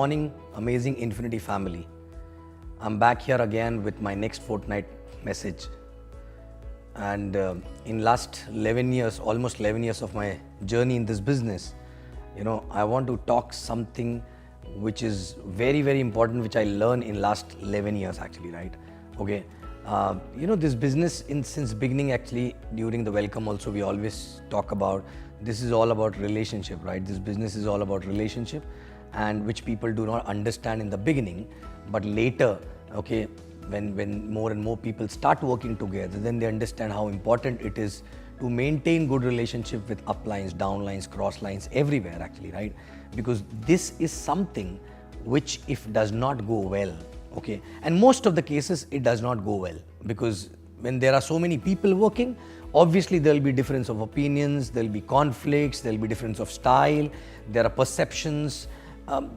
morning, amazing Infiniti family. I'm back here again with my next fortnight message. And in last 11 years, almost 11 years of my journey in this business, I want to talk something which is very, very important, which I learned in last 11 years actually, right? Okay. This business since beginning actually, during the welcome also, we always talk about, this is all about relationship, right? This business is all about relationship, and which people do not understand in the beginning, but later, okay, when more and more people start working together, then they understand how important it is to maintain good relationship with uplines, downlines, cross lines, everywhere actually, right? Because this is something which if does not go well, okay, and most of the cases it does not go well, because when there are so many people working, obviously there will be difference of opinions, there will be conflicts, there will be difference of style, there are perceptions,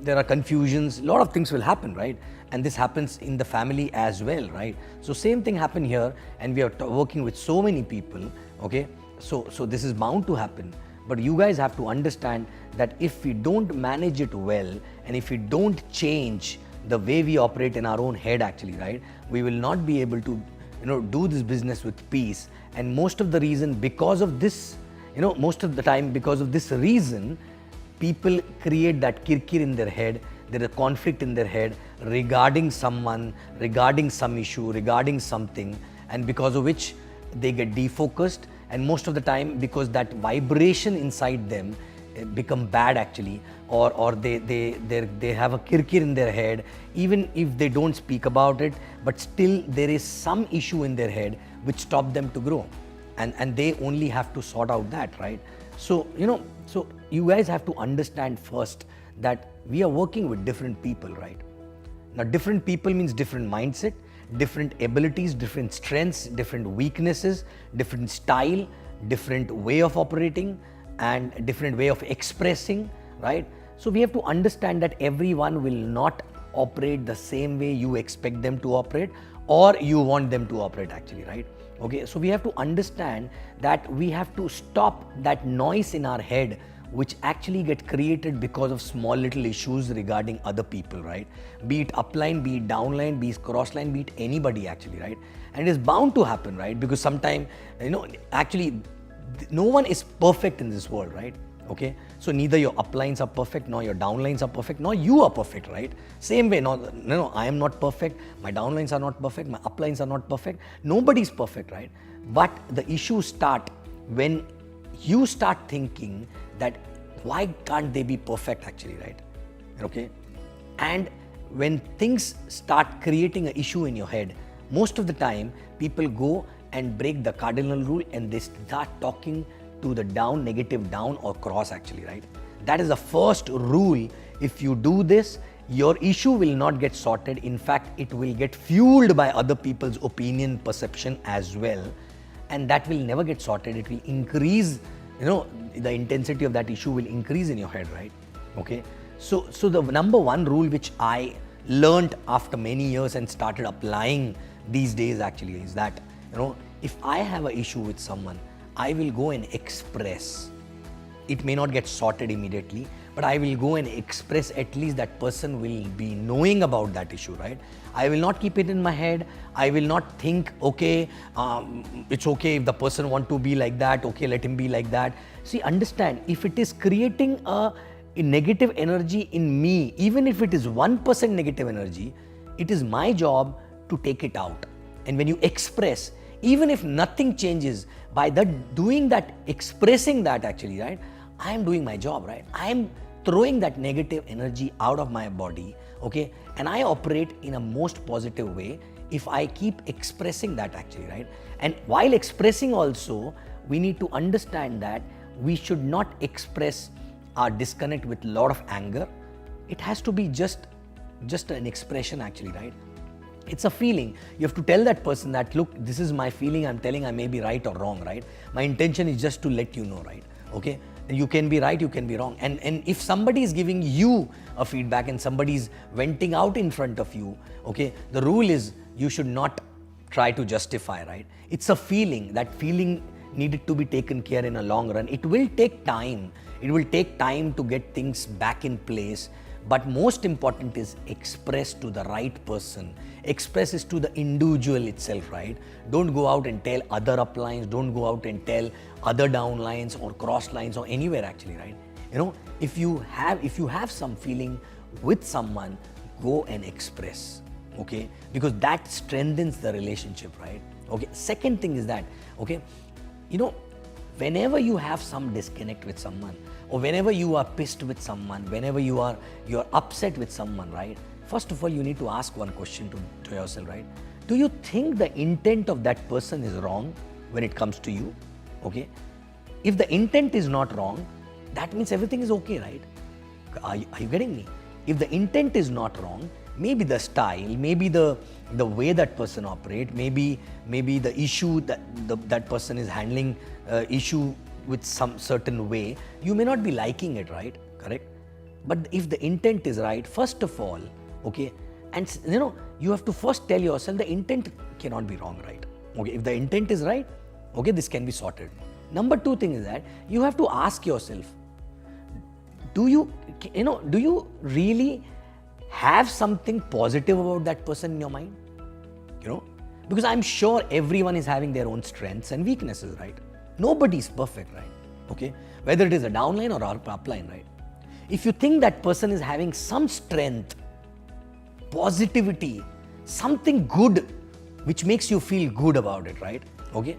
there are confusions, a lot of things will happen, right? And this happens in the family as well, right? So same thing happened here, and we are working with so many people, okay? So this is bound to happen. But you guys have to understand that if we don't manage it well, and if we don't change the way we operate in our own head actually, right, we will not be able to do this business with peace. And most of the reason because of this, most of the time because of this reason, people create that kirkir in their head, there is a conflict in their head regarding someone, regarding some issue, regarding something, and because of which they get defocused, and most of the time because that vibration inside them become bad actually, or they have a kirkir in their head, even if they don't speak about it, but still there is some issue in their head which stop them to grow, and they only have to sort out that, right? So so you guys have to understand first that we are working with different people, right? Now different people means different mindset, different abilities, different strengths, different weaknesses, different style, different way of operating, and different way of expressing, right? So we have to understand that everyone will not operate the same way you expect them to operate or you want them to operate actually, right? Okay, so we have to understand that we have to stop that noise in our head which actually get created because of small little issues regarding other people, right? Be it upline, be it downline, be it crossline, be it anybody actually, right? And it is bound to happen, right? Because sometimes, actually no one is perfect in this world, right? Okay, so neither your uplines are perfect, nor your downlines are perfect, nor you are perfect, right? Same way, no, I am not perfect, my downlines are not perfect, my uplines are not perfect, nobody is perfect, right? But the issues start when you start thinking that why can't they be perfect actually, right? Okay, and when things start creating an issue in your head, most of the time people go and break the cardinal rule and they start talking to the down, negative down or cross actually, right? That is the first rule. If you do this, your issue will not get sorted. In fact, it will get fueled by other people's opinion, perception as well. And that will never get sorted. It will increase, the intensity of that issue will increase in your head, right? Okay. So the number one rule which I learned after many years and started applying these days actually is that, if I have an issue with someone, I will go and express. It may not get sorted immediately, but I will go and express, at least that person will be knowing about that issue, right? I will not keep it in my head. I will not think, okay, it's okay if the person want to be like that, okay, let him be like that. See, understand, if it is creating a negative energy in me, even if it is 1% negative energy, it is my job to take it out. And when you express, even if nothing changes, by doing that, expressing that actually, right, I am doing my job, right? I am throwing that negative energy out of my body, okay? And I operate in a most positive way if I keep expressing that actually, right? And while expressing also, we need to understand that we should not express our disconnect with a lot of anger. It has to be just an expression actually, right? It's a feeling. You have to tell that person that, look, this is my feeling, I'm telling I may be right or wrong, right? My intention is just to let you know, right? Okay? You can be right, you can be wrong. And if somebody is giving you a feedback and somebody is venting out in front of you, okay, the rule is you should not try to justify, right? It's a feeling. That feeling needed to be taken care in a long run. It will take time. It will take time to get things back in place. But most important is express to the right person. Express is to the individual itself, right? Don't go out and tell other uplines, don't go out and tell other downlines or cross lines or anywhere actually, right? You know, if you have some feeling with someone, go and express, okay? Because that strengthens the relationship, right? Okay. Second thing is that, okay, you know, whenever you have some disconnect with someone, or whenever you are pissed with someone, whenever you're upset with someone, right? First of all, you need to ask one question to yourself, right? Do you think the intent of that person is wrong when it comes to you? Okay. If the intent is not wrong, that means everything is okay, right? Are you getting me? If the intent is not wrong, maybe the style, maybe the way that person operates, maybe the issue that person is handling issue with some certain way, you may not be liking it, right? Correct? But if the intent is right, first of all, okay, and you know, you have to first tell yourself the intent cannot be wrong, right? Okay, if the intent is right, okay, this can be sorted. Number two thing is that you have to ask yourself, do you really have something positive about that person in your mind? You know, because I'm sure everyone is having their own strengths and weaknesses, right? Nobody is perfect, right? Okay, whether it is a downline or upline, right? If you think that person is having some strength, positivity, something good which makes you feel good about it, right? Okay,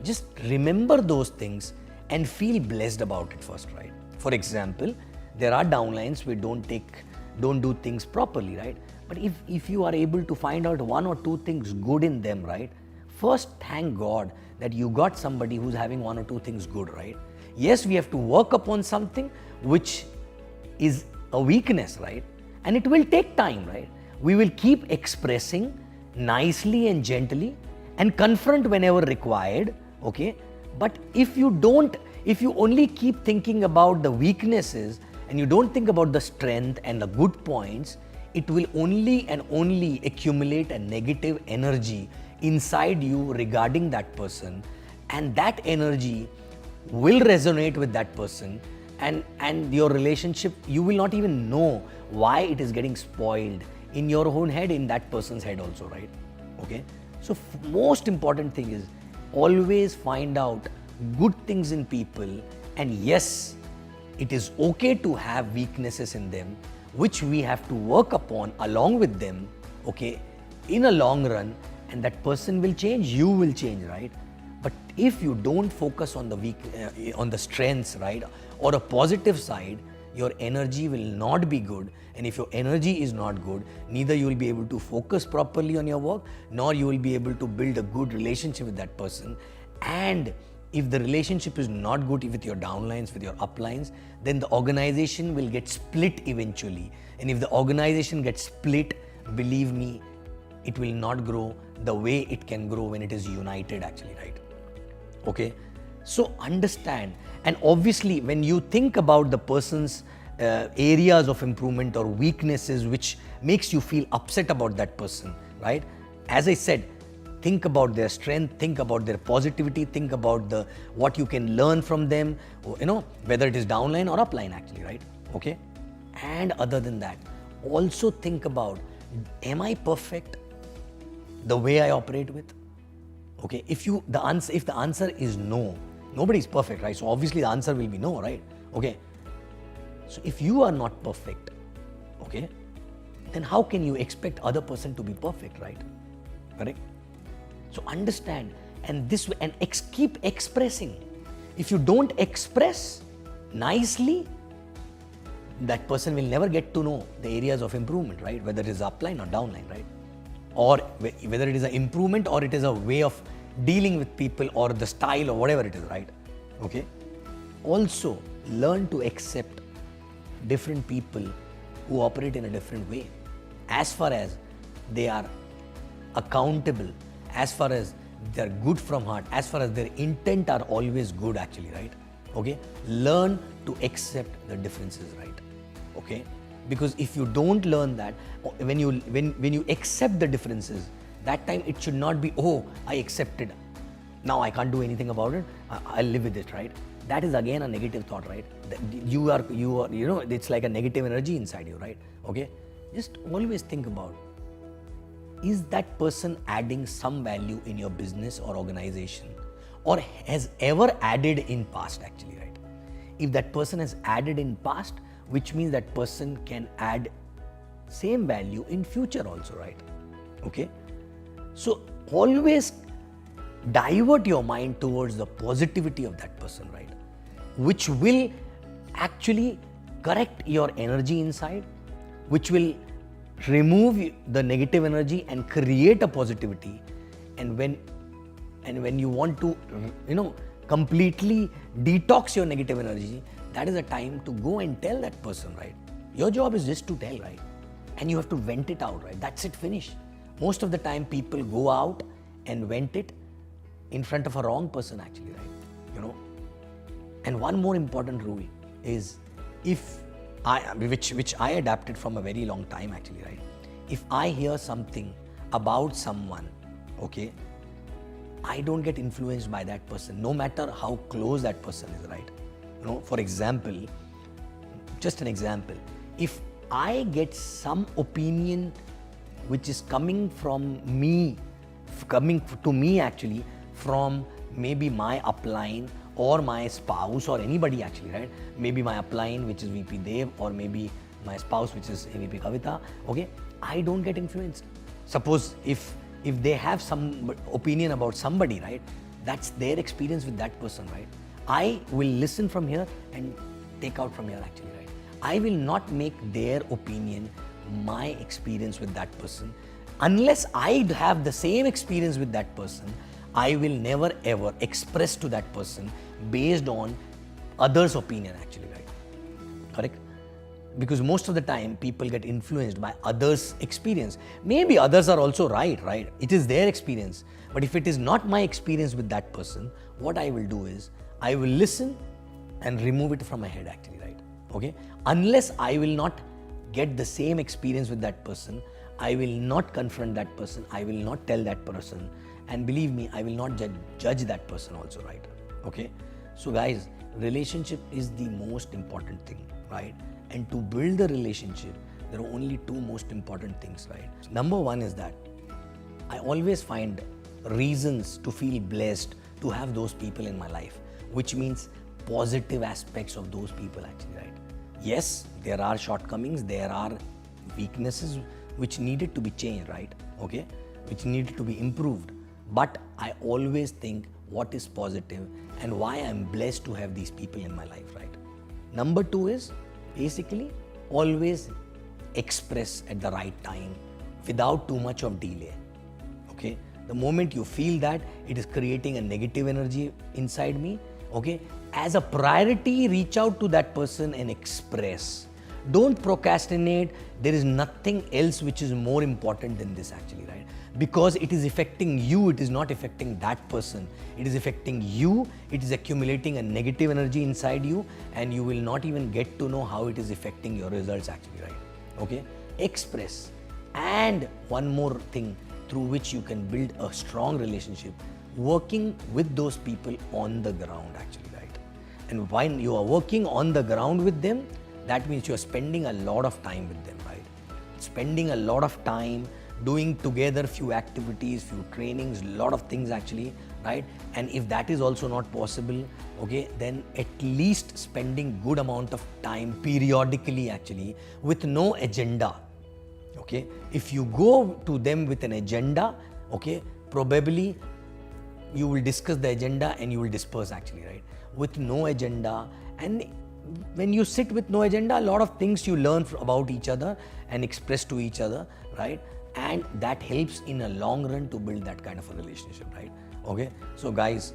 just remember those things and feel blessed about it first, right? For example, there are downlines we don't do things properly, right? But if you are able to find out one or two things good in them, right? First, thank God that you got somebody who's having one or two things good, right? Yes, we have to work upon something which is a weakness, right? And it will take time, right? We will keep expressing nicely and gently and confront whenever required, okay? But if you only keep thinking about the weaknesses and you don't think about the strength and the good points, it will only and only accumulate a negative energy inside you regarding that person, and that energy will resonate with that person, and your relationship, you will not even know why it is getting spoiled in your own head, in that person's head also, right? Okay, so most important thing is always find out good things in people, and yes, it is okay to have weaknesses in them which we have to work upon along with them, okay, in a long run, and that person will change, you will change, right? But if you don't focus on the strengths, right, or a positive side, your energy will not be good. And if your energy is not good, neither you will be able to focus properly on your work, nor you will be able to build a good relationship with that person. And if the relationship is not good with your downlines, with your uplines, then the organization will get split eventually. And if the organization gets split, believe me, it will not grow the way it can grow when it is united actually, right? Okay, so understand. And obviously when you think about the person's areas of improvement or weaknesses which makes you feel upset about that person, right? As I said, think about their strength, think about their positivity, think about what you can learn from them, you know, whether it is downline or upline actually, right? Okay, and other than that, also think about, am I perfect the way I operate with? Okay, if the answer is no, nobody is perfect, right? So obviously the answer will be no, right? Okay, so if you are not perfect, okay, then how can you expect other person to be perfect, right? Correct? So understand, and keep expressing. If you don't express nicely, that person will never get to know the areas of improvement, right? Whether it is upline or downline, right? Or whether it is an improvement or it is a way of dealing with people or the style or whatever it is, right? Okay. Also, learn to accept different people who operate in a different way, as far as they are accountable, as far as they're good from heart, as far as their intent are always good actually, right? Okay, learn to accept the differences, right? Okay, because if you don't learn that, when you accept the differences, that time it should not be, oh, I accepted, now I can't do anything about it, I'll live with it, right? that is again a negative thought, right? You are, it's like a negative energy inside you, right? Okay, just always think about, is that person adding some value in your business or organization, or has ever added in past actually, right? If that person has added in past, which means that person can add same value in future also, right? Okay, so always divert your mind towards the positivity of that person, right? Which will actually correct your energy inside, which will remove the negative energy and create a positivity. And when you want to, completely detox your negative energy, that is a time to go and tell that person, right? Your job is just to tell, right? And you have to vent it out, right? That's it, finish. Most of the time people go out and vent it in front of a wrong person actually, right? And one more important rule is, which I adapted from a very long time actually, right? If I hear something about someone, okay, I don't get influenced by that person, no matter how close that person is, right? For example, just an example, if I get some opinion which is coming to me actually from maybe my upline or my spouse or anybody actually, right? Maybe my upline, which is VP Dev, or maybe my spouse, which is VP Kavita, okay? I don't get influenced. Suppose if they have some opinion about somebody, right? That's their experience with that person, right? I will listen from here and take out from here actually, right? I will not make their opinion my experience with that person. Unless I have the same experience with that person, I will never ever express to that person based on others' opinion actually, right? Correct? Because most of the time people get influenced by others' experience. Maybe others are also right? It is their experience. But if it is not my experience with that person, what I will do is, I will listen and remove it from my head actually, right? Okay? Unless I will not get the same experience with that person, I will not confront that person, I will not tell that person, and believe me, I will not judge that person also, right? Okay? So guys, relationship is the most important thing, right? And to build a relationship, there are only two most important things, right? Number one is that I always find reasons to feel blessed to have those people in my life, which means positive aspects of those people actually, right? Yes, there are shortcomings, there are weaknesses which needed to be changed, right? Okay? Which needed to be improved. But I always think what is positive and why I'm blessed to have these people in my life, right? Number two is basically always express at the right time without too much of delay. Okay? The moment you feel that it is creating a negative energy inside me, okay, as a priority, reach out to that person and express. Don't procrastinate. There is nothing else which is more important than this actually, right? Because it is affecting you, it is not affecting that person. It is affecting you, it is accumulating a negative energy inside you, and you will not even get to know how it is affecting your results actually, right? Okay? Express. And one more thing through which you can build a strong relationship, working with those people on the ground actually, right? And when you are working on the ground with them, that means you are spending a lot of time with them, right? Spending a lot of time doing together few activities, few trainings, lot of things actually, right? And if that is also not possible, okay, then at least spending good amount of time periodically actually with no agenda, okay? If you go to them with an agenda, okay, probably you will discuss the agenda and you will disperse actually, right? With no agenda, and when you sit with no agenda, a lot of things you learn about each other and express to each other, right? And that helps in a long run to build that kind of a relationship, right? Okay, so guys,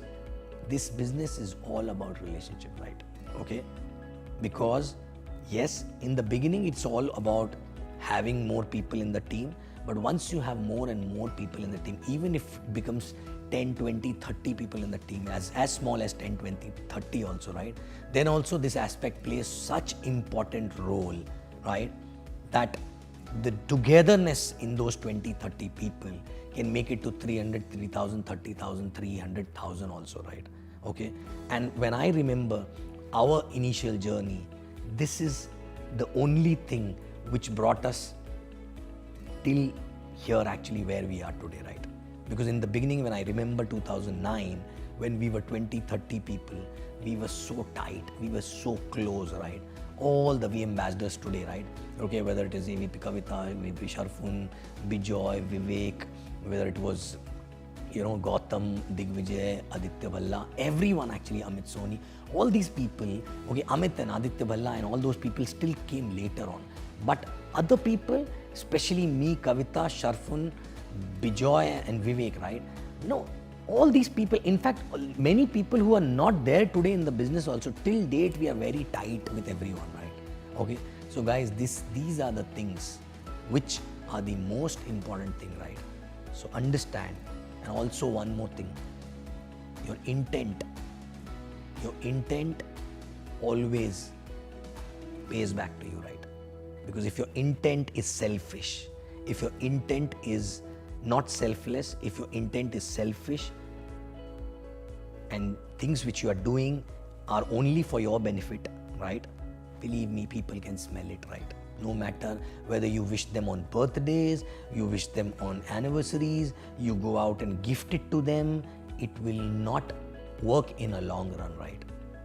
this business is all about relationship, right? Okay, because yes, in the beginning it's all about having more people in the team, but once you have more and more people in the team, even if it becomes 10, 20, 30 people in the team, as small as 10, 20, 30 also, right? Then also this aspect plays such important role, right? That the togetherness in those 20, 30 people can make it to 300, 3,000, 30,000, 300,000 also, right? Okay, and when I remember our initial journey, this is the only thing which brought us till here actually where we are today, right? Because in the beginning, when I remember 2009, when we were 20, 30 people, we were so tight, we were so close, right? All the V ambassadors today, right? Okay, whether it is AVP Kavita, AVP Sharfun, Bijoy, Vivek, whether it was, Gautam, Digvijay, Aditya Bhalla, everyone actually, Amit Soni, all these people, okay, Amit and Aditya Bhalla and all those people still came later on. But other people, especially me, Kavita, Sharfun, Bijoy and Vivek, right? No, all these people, in fact, many people who are not there today in the business also, till date we are very tight with everyone, right? Okay, so guys, these are the things which are the most important thing, right? So understand. And also one more thing, your intent always pays back to you, right? Because if your intent is selfish, if your intent is not selfless, if your intent is selfish and things which you are doing are only for your benefit, right? Believe me, people can smell it, right? No matter whether you wish them on birthdays, you wish them on anniversaries, you go out and gift it to them, it will not work in a long run, right?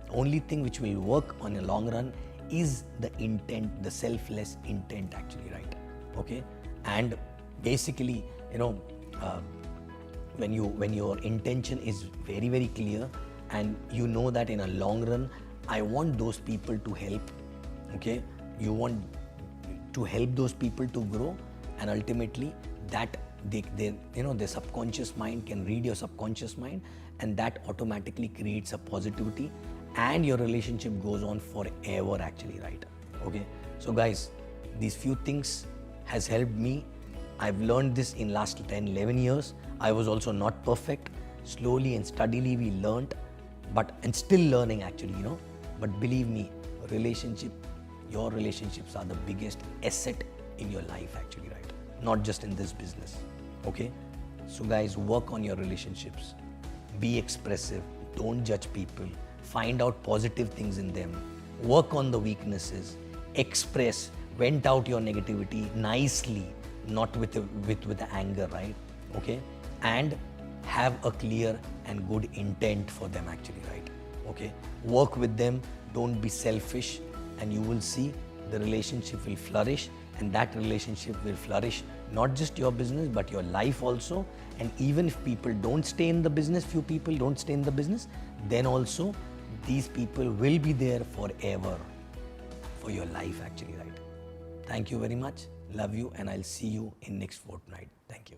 Only thing which will work on a long run is the intent, the selfless intent actually, right? Okay, and basically, when your intention is very, very clear and you know that in a long run, I want those people to help, okay? You want to help those people to grow, and ultimately that their subconscious mind can read your subconscious mind, and that automatically creates a positivity, and your relationship goes on forever actually, right? Okay, so guys, these few things has helped me. I've learned this in last 10, 11 years. I was also not perfect. Slowly and steadily we learned, and still learning actually, But believe me, your relationships are the biggest asset in your life actually, right? Not just in this business, okay? So guys, work on your relationships. Be expressive. Don't judge people. Find out positive things in them. Work on the weaknesses. Express. Vent out your negativity nicely, not with the anger, right? Okay? And have a clear and good intent for them actually, right? Okay? Work with them. Don't be selfish, and you will see the relationship will flourish, and that relationship will flourish not just your business but your life also. And even if people don't stay in the business, few people don't stay in the business, then also these people will be there forever for your life actually, right? Thank you very much. Love you, and I'll see you in next fortnight. Thank you.